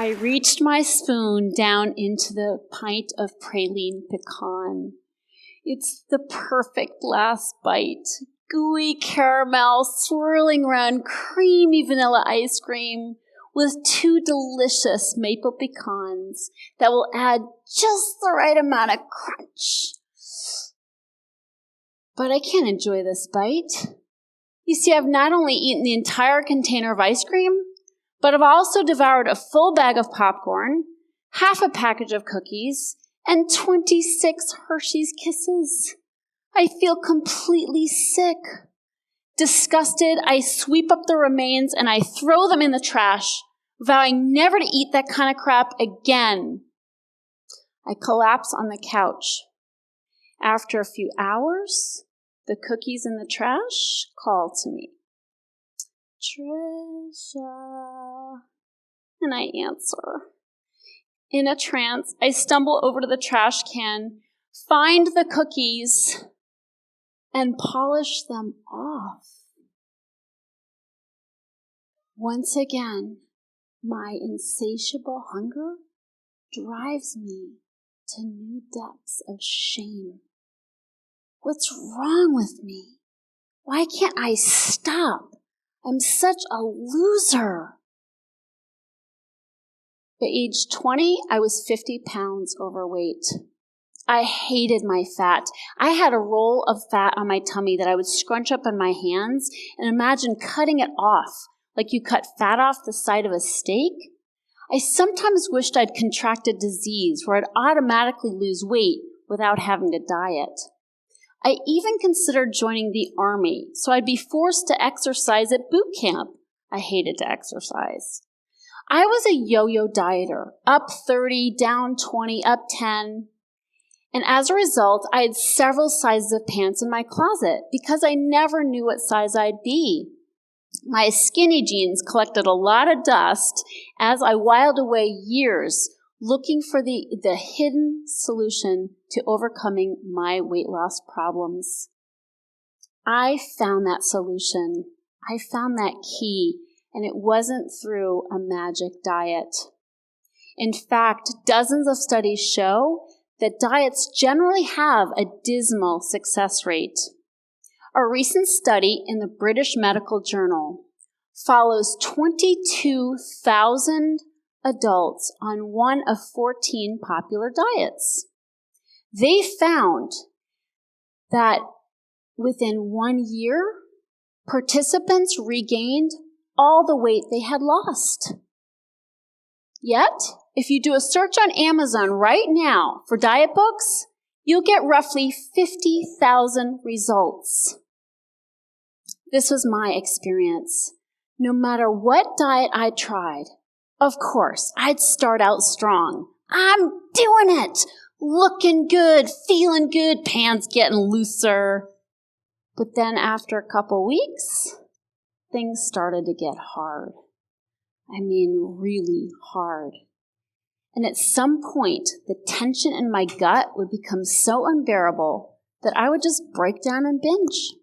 I reached my spoon down into the pint of praline pecan. It's the perfect last bite. Gooey caramel swirling around creamy vanilla ice cream with 2 delicious maple pecans that will add just the right amount of crunch. But I can't enjoy this bite. You see, I've not only eaten the entire container of ice cream, but I've also devoured a full bag of popcorn, half a package of cookies, and 26 Hershey's Kisses. I feel completely sick. Disgusted, I sweep up the remains and I throw them in the trash, vowing never to eat that kind of crap again. I collapse on the couch. After a few hours, the cookies in the trash call to me. Tricia. And I answer. In a trance, I stumble over to the trash can, find the cookies, and polish them off. Once again, my insatiable hunger drives me to new depths of shame. What's wrong with me? Why can't I stop? I'm such a loser. At age 20, I was 50 pounds overweight. I hated my fat. I had a roll of fat on my tummy that I would scrunch up in my hands and imagine cutting it off, like you cut fat off the side of a steak. I sometimes wished I'd contracted disease where I'd automatically lose weight without having to diet. I even considered joining the army, so I'd be forced to exercise at boot camp. I hated to exercise. I was a yo-yo dieter, up 30, down 20, up 10. And as a result, I had several sizes of pants in my closet because I never knew what size I'd be. My skinny jeans collected a lot of dust as I whiled away years looking for the hidden solution to overcoming my weight loss problems. I found that solution. I found that key, and it wasn't through a magic diet. In fact, dozens of studies show that diets generally have a dismal success rate. A recent study in the British Medical Journal follows 22,000 adults on one of 14 popular diets. They found that within 1 year, participants regained all the weight they had lost. Yet, if you do a search on Amazon right now for diet books, you'll get roughly 50,000 results. This was my experience. No matter what diet I tried, of course, I'd start out strong. I'm doing it! Looking good, feeling good, pants getting looser. But then after a couple weeks, things started to get hard. I mean, really hard. And at some point, the tension in my gut would become so unbearable that I would just break down and binge.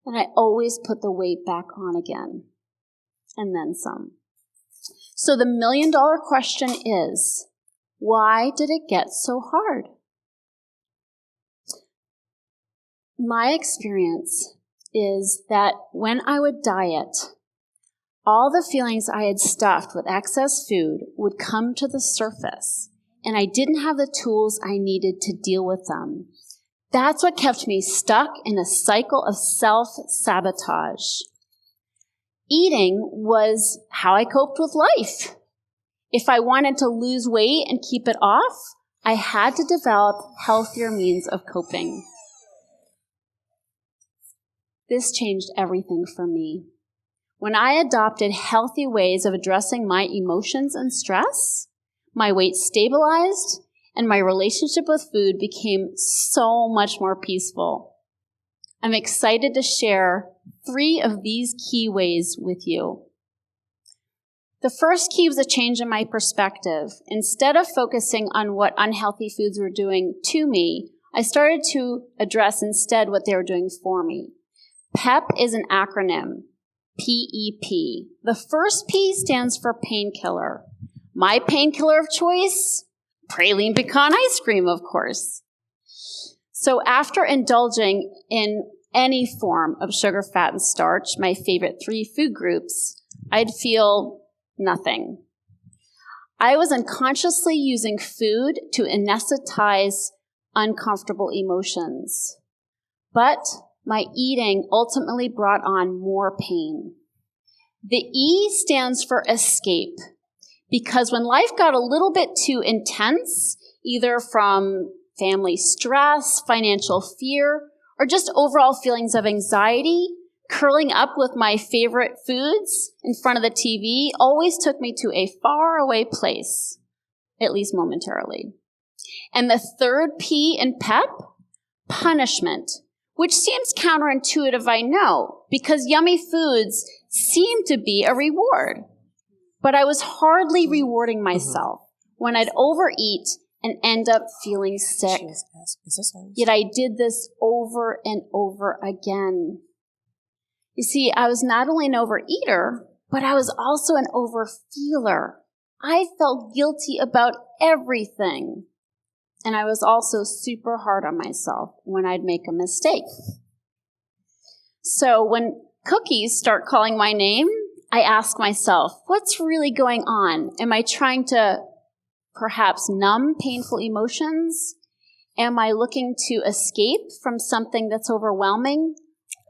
And I always put the weight back on again. And then some. So the $1 million question is, why did it get so hard? My experience is that when I would diet, all the feelings I had stuffed with excess food would come to the surface, and I didn't have the tools I needed to deal with them. That's what kept me stuck in a cycle of self-sabotage. Eating was how I coped with life. If I wanted to lose weight and keep it off, I had to develop healthier means of coping. This changed everything for me. When I adopted healthy ways of addressing my emotions and stress, my weight stabilized and my relationship with food became so much more peaceful. I'm excited to share 3 of these key ways with you. The first key was a change in my perspective. Instead of focusing on what unhealthy foods were doing to me, I started to address instead what they were doing for me. PEP is an acronym. PEP. The first P stands for painkiller. My painkiller of choice? Praline pecan ice cream, of course. So after indulging in any form of sugar, fat, and starch, my favorite 3 food groups, I'd feel nothing. I was unconsciously using food to anesthetize uncomfortable emotions. But my eating ultimately brought on more pain. The E stands for escape, because when life got a little bit too intense, either from family stress, financial fear, or just overall feelings of anxiety, curling up with my favorite foods in front of the TV always took me to a faraway place, at least momentarily. And the third P in PEP, punishment, which seems counterintuitive, I know, because yummy foods seem to be a reward. But I was hardly rewarding myself when I'd overeat and end up feeling sick. Yet I did this over and over again. You see, I was not only an overeater, but I was also an overfeeler. I felt guilty about everything. And I was also super hard on myself when I'd make a mistake. So when cookies start calling my name, I ask myself, what's really going on? Am I trying to perhaps numb painful emotions? Am I looking to escape from something that's overwhelming?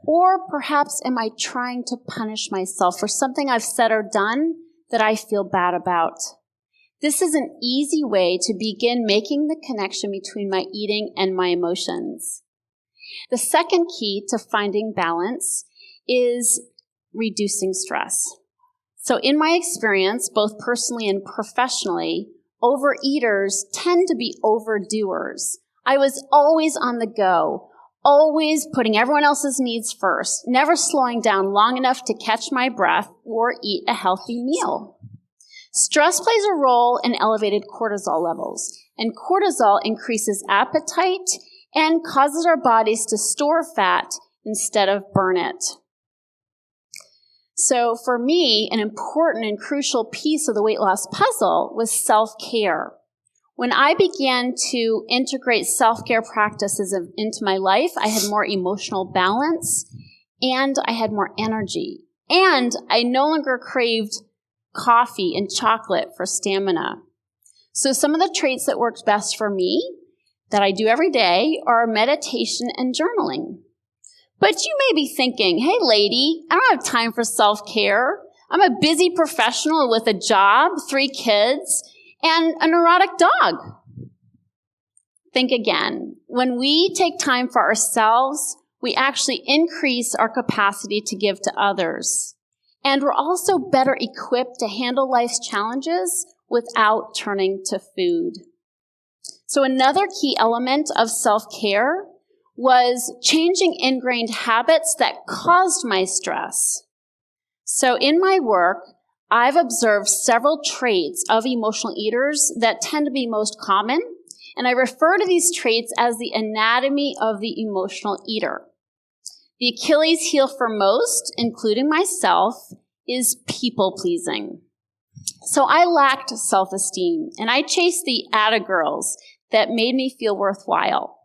Or perhaps am I trying to punish myself for something I've said or done that I feel bad about? This is an easy way to begin making the connection between my eating and my emotions. The second key to finding balance is reducing stress. So in my experience, both personally and professionally, overeaters tend to be overdoers. I was always on the go, always putting everyone else's needs first, never slowing down long enough to catch my breath or eat a healthy meal. Stress plays a role in elevated cortisol levels, and cortisol increases appetite and causes our bodies to store fat instead of burn it. So for me, an important and crucial piece of the weight loss puzzle was self-care. When I began to integrate self-care practices into my life, I had more emotional balance and I had more energy. And I no longer craved coffee and chocolate for stamina. So some of the traits that worked best for me that I do every day are meditation and journaling. But you may be thinking, hey lady, I don't have time for self-care. I'm a busy professional with a job, 3 kids, and a neurotic dog. Think again. When we take time for ourselves, we actually increase our capacity to give to others. And we're also better equipped to handle life's challenges without turning to food. So another key element of self-care was changing ingrained habits that caused my stress. So in my work, I've observed several traits of emotional eaters that tend to be most common, and I refer to these traits as the anatomy of the emotional eater. The Achilles heel for most, including myself, is people-pleasing. So I lacked self-esteem, and I chased the atta-girls that made me feel worthwhile.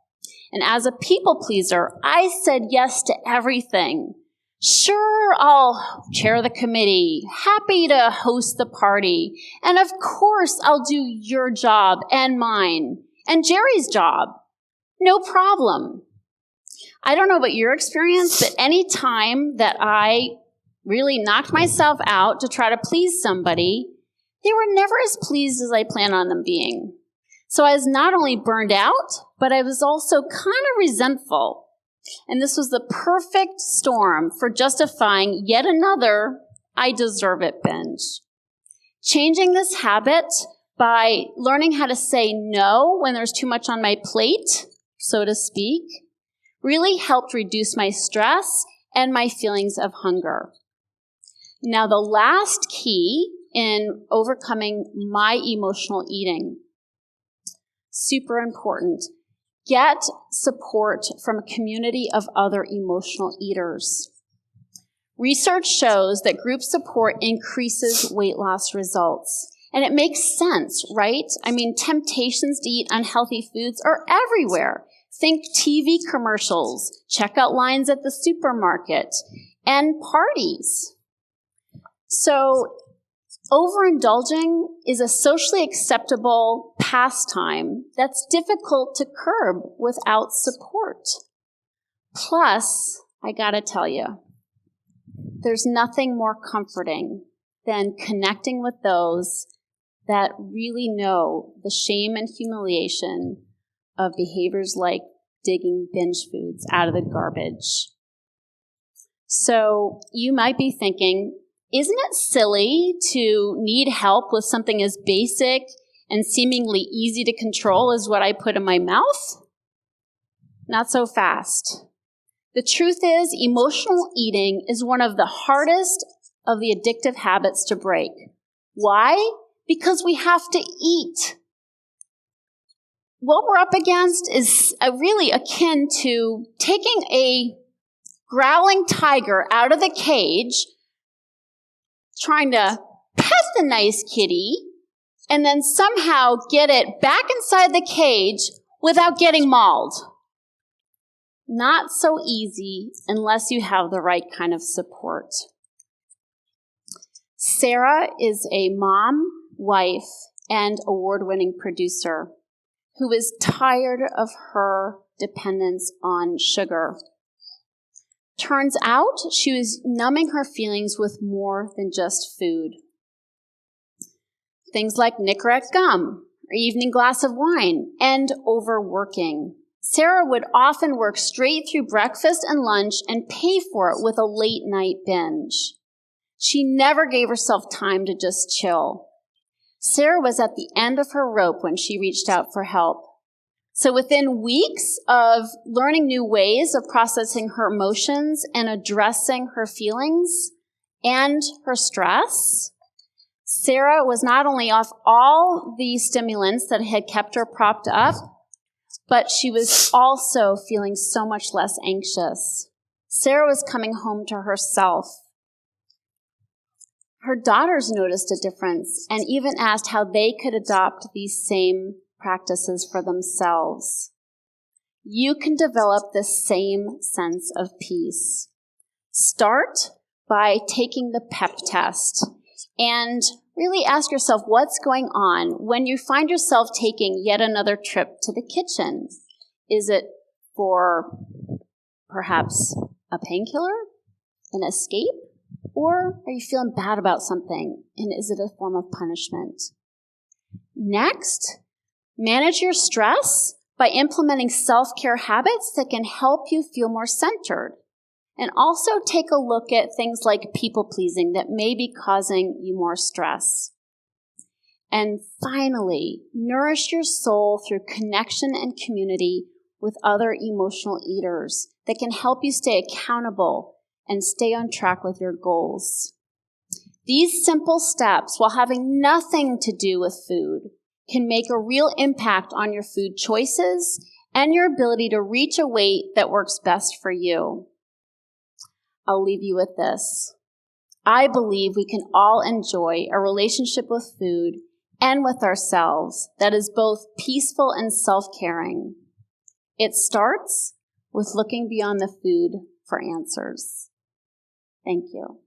And as a people-pleaser, I said yes to everything. Sure, I'll chair the committee, happy to host the party, and of course I'll do your job and mine, and Jerry's job. No problem. I don't know about your experience, but any time that I really knocked myself out to try to please somebody, they were never as pleased as I planned on them being. So I was not only burned out, but I was also kind of resentful. And this was the perfect storm for justifying yet another I deserve it binge. Changing this habit by learning how to say no when there's too much on my plate, so to speak, really helped reduce my stress and my feelings of hunger. Now, the last key in overcoming my emotional eating, super important, get support from a community of other emotional eaters. Research shows that group support increases weight loss results. And it makes sense, right? I mean, temptations to eat unhealthy foods are everywhere. Think TV commercials, checkout lines at the supermarket, and parties. So overindulging is a socially acceptable pastime that's difficult to curb without support. Plus, I gotta tell you, there's nothing more comforting than connecting with those that really know the shame and humiliation of behaviors like digging binge foods out of the garbage. So you might be thinking, isn't it silly to need help with something as basic and seemingly easy to control as what I put in my mouth? Not so fast. The truth is, emotional eating is one of the hardest of the addictive habits to break. Why? Because we have to eat. What we're up against is really akin to taking a growling tiger out of the cage, trying to pet the nice kitty, and then somehow get it back inside the cage without getting mauled. Not so easy unless you have the right kind of support. Sarah is a mom, wife, and award-winning producer who is tired of her dependence on sugar. Turns out she was numbing her feelings with more than just food. Things like Nicorette gum, or evening glass of wine, and overworking. Sarah would often work straight through breakfast and lunch and pay for it with a late night binge. She never gave herself time to just chill. Sarah was at the end of her rope when she reached out for help. So within weeks of learning new ways of processing her emotions and addressing her feelings and her stress, Sarah was not only off all the stimulants that had kept her propped up, but she was also feeling so much less anxious. Sarah was coming home to herself. Her daughters noticed a difference and even asked how they could adopt these same practices for themselves. You can develop the same sense of peace. Start by taking the PEP test and really ask yourself what's going on when you find yourself taking yet another trip to the kitchen. Is it for perhaps a painkiller, an escape, or are you feeling bad about something and is it a form of punishment? Next, manage your stress by implementing self-care habits that can help you feel more centered. And also take a look at things like people-pleasing that may be causing you more stress. And finally, nourish your soul through connection and community with other emotional eaters that can help you stay accountable and stay on track with your goals. These simple steps, while having nothing to do with food, can make a real impact on your food choices and your ability to reach a weight that works best for you. I'll leave you with this. I believe we can all enjoy a relationship with food and with ourselves that is both peaceful and self-caring. It starts with looking beyond the food for answers. Thank you.